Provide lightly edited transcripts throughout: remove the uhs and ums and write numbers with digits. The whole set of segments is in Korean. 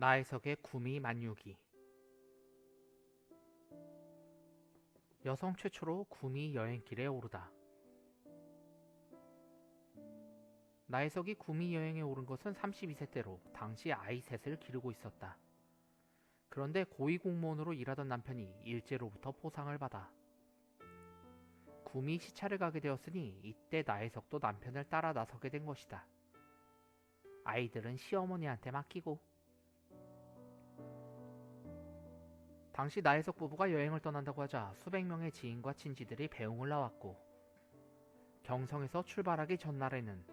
나혜석의 구미 만유기. 여성 최초로 구미 여행길에 오르다. 나혜석이 구미 여행에 오른 것은 32세 때로 당시 아이 셋을 기르고 있었다. 그런데 고위공무원으로 일하던 남편이 일제로부터 포상을 받아 구미 시차를 가게 되었으니 이때 나혜석도 남편을 따라 나서게 된 것이다. 아이들은 시어머니한테 맡기고. 당시 나혜석 부부가 여행을 떠난다고 하자 수백 명의 지인과 친지들이 배웅을 나왔고, 경성에서 출발하기 전날에는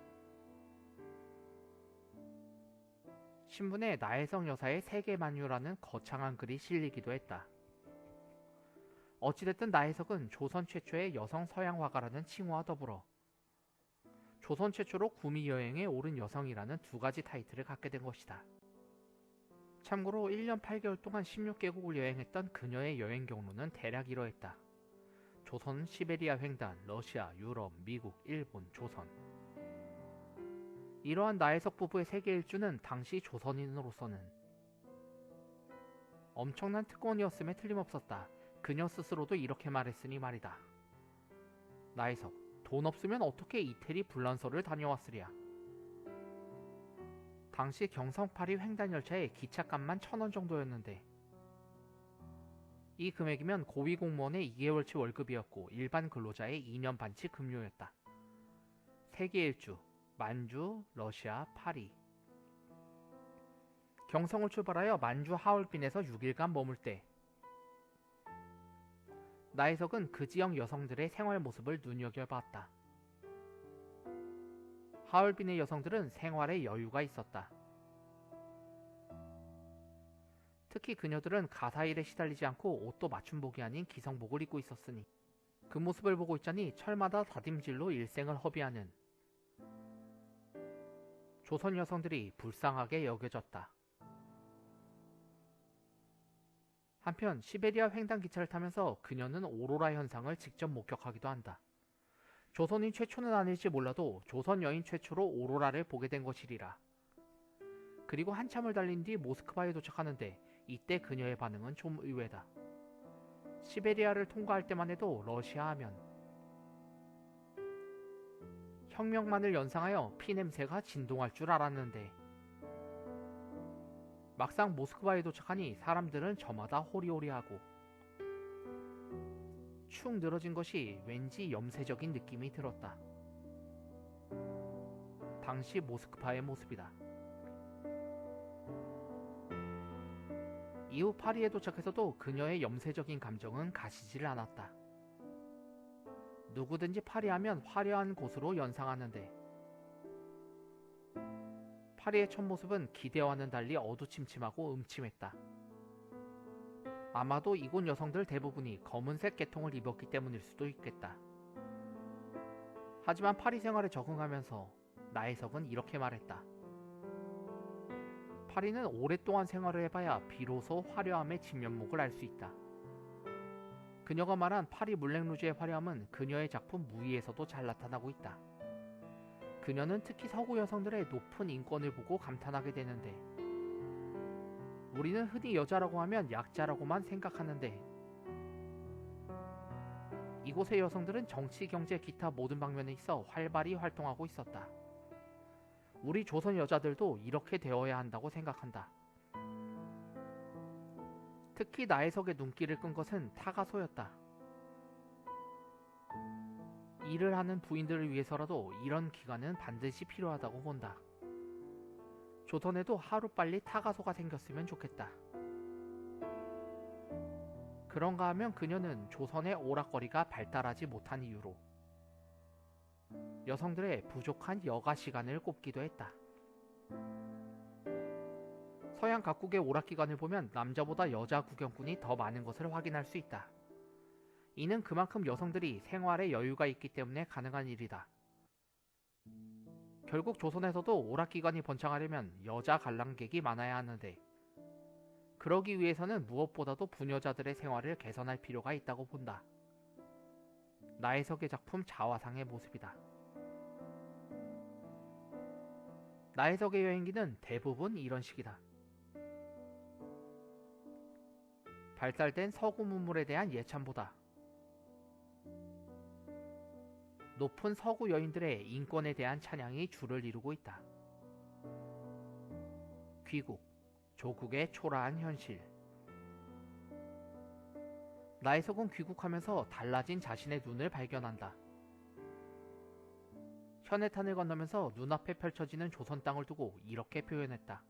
신문에 나혜석 여사의 세계만유라는 거창한 글이 실리기도 했다. 어찌됐든 나혜석은 조선 최초의 여성 서양 화가라는 칭호와 더불어 조선 최초로 구미 여행에 오른 여성이라는 두 가지 타이틀을 갖게 된 것이다. 참고로 1년 8개월 동안 16개국을 여행했던 그녀의 여행 경로는 대략 이러했다. 조선, 시베리아 횡단, 러시아, 유럽, 미국, 일본, 조선. 이러한 나혜석 부부의 세계 일주는 당시 조선인으로서는 엄청난 특권이었음에 틀림없었다. 그녀 스스로도 이렇게 말했으니 말이다. 나혜석, 돈 없으면 어떻게 이태리 불란서를 다녀왔으랴. 당시 경성 파리 횡단 열차의 기차값만 1,000원 정도였는데, 이 금액이면 고위공무원의 2개월치 월급이었고 일반 근로자의 2년 반치 급료였다. 세계 일주, 만주, 러시아, 파리. 경성을 출발하여 만주 하얼빈에서 6일간 머물 때 나혜석은 그 지역 여성들의 생활 모습을 눈여겨봤다. 하얼빈의 여성들은 생활에 여유가 있었다. 특히 그녀들은 가사일에 시달리지 않고 옷도 맞춤복이 아닌 기성복을 입고 있었으니 그 모습을 보고 있자니 철마다 다림질로 일생을 허비하는 조선 여성들이 불쌍하게 여겨졌다. 한편 시베리아 횡단 기차를 타면서 그녀는 오로라 현상을 직접 목격하기도 한다. 조선인 최초는 아닐지 몰라도 조선 여인 최초로 오로라를 보게 된 것이리라. 그리고 한참을 달린 뒤 모스크바에 도착하는데 이때 그녀의 반응은 좀 의외다. 시베리아를 통과할 때만 해도 러시아 하면 혁명만을 연상하여 피냄새가 진동할 줄 알았는데, 막상 모스크바에 도착하니 사람들은 저마다 호리호리하고 축 늘어진 것이 왠지 염세적인 느낌이 들었다. 당시 모스크바의 모습이다. 이후 파리에 도착해서도 그녀의 염세적인 감정은 가시질 않았다. 누구든지 파리하면 화려한 곳으로 연상하는데, 파리의 첫 모습은 기대와는 달리 어두침침하고 음침했다. 아마도 이곳 여성들 대부분이 검은색 계통을 입었기 때문일 수도 있겠다. 하지만 파리 생활에 적응하면서 나혜석은 이렇게 말했다. 파리는 오랫동안 생활을 해봐야 비로소 화려함의 진면목을 알 수 있다. 그녀가 말한 파리 물랭루즈의 화려함은 그녀의 작품 무이에서도 잘 나타나고 있다. 그녀는 특히 서구 여성들의 높은 인권을 보고 감탄하게 되는데, 우리는 흔히 여자라고 하면 약자라고만 생각하는데 이곳의 여성들은 정치, 경제, 기타 모든 방면에 있어 활발히 활동하고 있었다. 우리 조선 여자들도 이렇게 되어야 한다고 생각한다. 특히 나혜석의 눈길을 끈 것은 타가소였다. 일을 하는 부인들을 위해서라도 이런 기간은 반드시 필요하다고 본다. 조선에도 하루빨리 타가소가 생겼으면 좋겠다. 그런가 하면 그녀는 조선의 오락거리가 발달하지 못한 이유로 여성들의 부족한 여가 시간을 꼽기도 했다. 서양 각국의 오락기관을 보면 남자보다 여자 구경꾼이 더 많은 것을 확인할 수 있다. 이는 그만큼 여성들이 생활에 여유가 있기 때문에 가능한 일이다. 결국 조선에서도 오락기관이 번창하려면 여자 관람객이 많아야 하는데, 그러기 위해서는 무엇보다도 부녀자들의 생활을 개선할 필요가 있다고 본다. 나혜석의 작품 자화상의 모습이다. 나혜석의 여행기는 대부분 이런 식이다. 발달된 서구 문물에 대한 예찬보다 높은 서구 여인들의 인권에 대한 찬양이 주를 이루고 있다. 귀국, 조국의 초라한 현실. 나혜석은 귀국하면서 달라진 자신의 눈을 발견한다. 현해탄을 건너면서 눈앞에 펼쳐지는 조선 땅을 두고 이렇게 표현했다.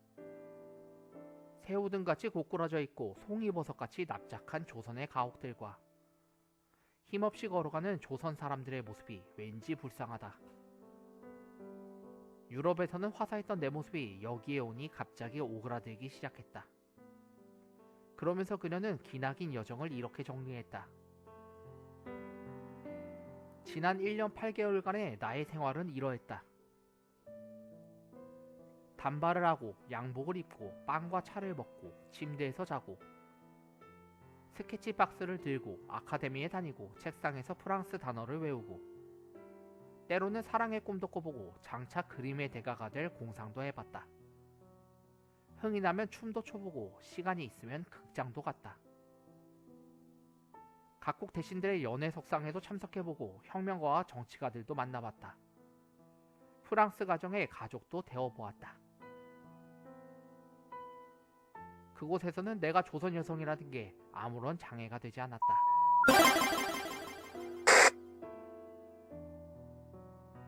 새우등같이 고꾸라져 있고 송이버섯같이 납작한 조선의 가옥들과 힘없이 걸어가는 조선 사람들의 모습이 왠지 불쌍하다. 유럽에서는 화사했던 내 모습이 여기에 오니 갑자기 오그라들기 시작했다. 그러면서 그녀는 기나긴 여정을 이렇게 정리했다. 지난 1년 8개월간의 나의 생활은 이러했다. 단발을 하고 양복을 입고 빵과 차를 먹고 침대에서 자고 스케치 박스를 들고 아카데미에 다니고 책상에서 프랑스 단어를 외우고 때로는 사랑의 꿈도 꿔보고 장차 그림의 대가가 될 공상도 해봤다. 흥이 나면 춤도 춰보고 시간이 있으면 극장도 갔다. 각국 대신들의 연회 석상에도 참석해보고 혁명가와 정치가들도 만나봤다. 프랑스 가정의 가족도 되어보았다. 그곳에서는 내가 조선 여성이라는 게 아무런 장애가 되지 않았다.